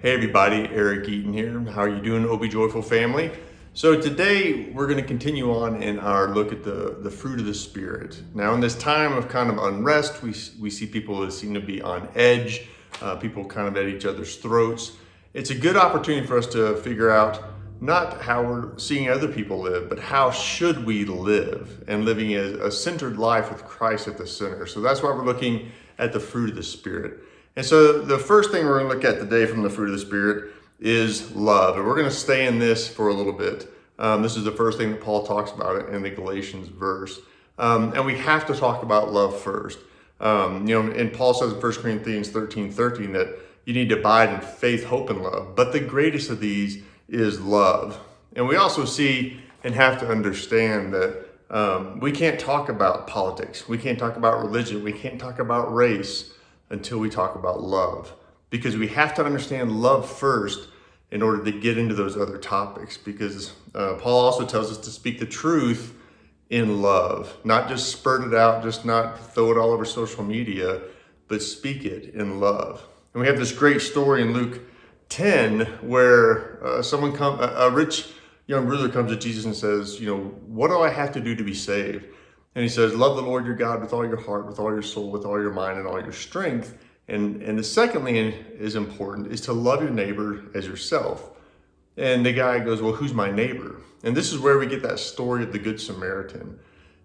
Hey everybody, Eric Eaton here. How are you doing, OB Joyful family? So today we're going to continue on in our look at the fruit of the Spirit. Now in this time of kind of unrest, we see people that seem to be on edge, people kind of at each other's throats. It's a good opportunity for us to figure out not how we're seeing other people live, but how should we live, and living a centered life with Christ at the center. So that's why we're looking at the fruit of the Spirit. And so the first thing we're going to look at today from the fruit of the Spirit is love. And we're going to stay in this for a little bit. This is the first thing that Paul talks about in the Galatians verse. And we have to talk about love first. And Paul says in 1 Corinthians 13:13 that you need to abide in faith, hope, and love. But the greatest of these is love. And we also see and have to understand that we can't talk about politics. We can't talk about religion. We can't talk about race until we talk about love, because we have to understand love first in order to get into those other topics, because Paul also tells us to speak the truth in love, not just spurt it out, just not throw it all over social media, but speak it in love. And we have this great story in Luke 10 where a rich young ruler comes to Jesus and says, what do I have to do to be saved? And he says, love the Lord your God with all your heart, with all your soul, with all your mind, and all your strength. And the secondly is important, is to love your neighbor as yourself. And the guy goes, well, who's my neighbor? And this is where we get that story of the Good Samaritan.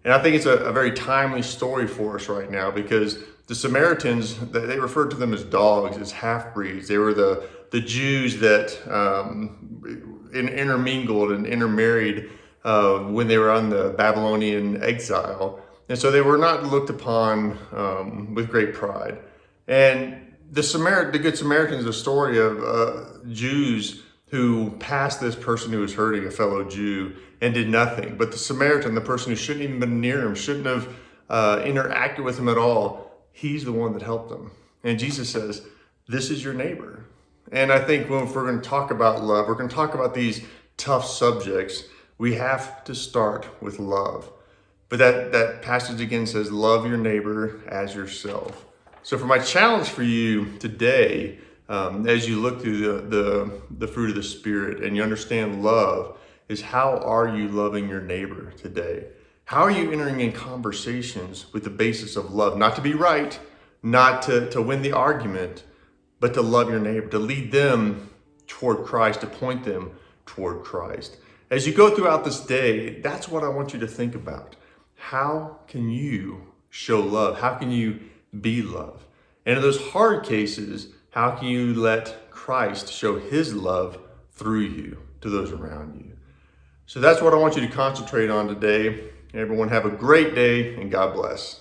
And I think it's a very timely story for us right now, because the Samaritans, they referred to them as dogs, as half-breeds. They were the Jews that intermingled and intermarried when they were on the Babylonian exile. And so they were not looked upon with great pride. And the Good Samaritan is a story of Jews who passed this person who was hurting, a fellow Jew, and did nothing. But the Samaritan, the person who shouldn't even been near him, shouldn't have interacted with him at all, he's the one that helped them. And Jesus says, this is your neighbor. And I think if we're going to talk about love, we're going to talk about these tough subjects, we have to start with love. But that passage again says, love your neighbor as yourself. So for my challenge for you today, as you look through the fruit of the Spirit and you understand love, is how are you loving your neighbor today? How are you entering in conversations with the basis of love? Not to be right, not to win the argument, but to love your neighbor, to lead them toward Christ, to point them toward Christ. As you go throughout this day, that's what I want you to think about. How can you show love? How can you be love? And in those hard cases, how can you let Christ show his love through you to those around you? So that's what I want you to concentrate on today. Everyone have a great day, and God bless.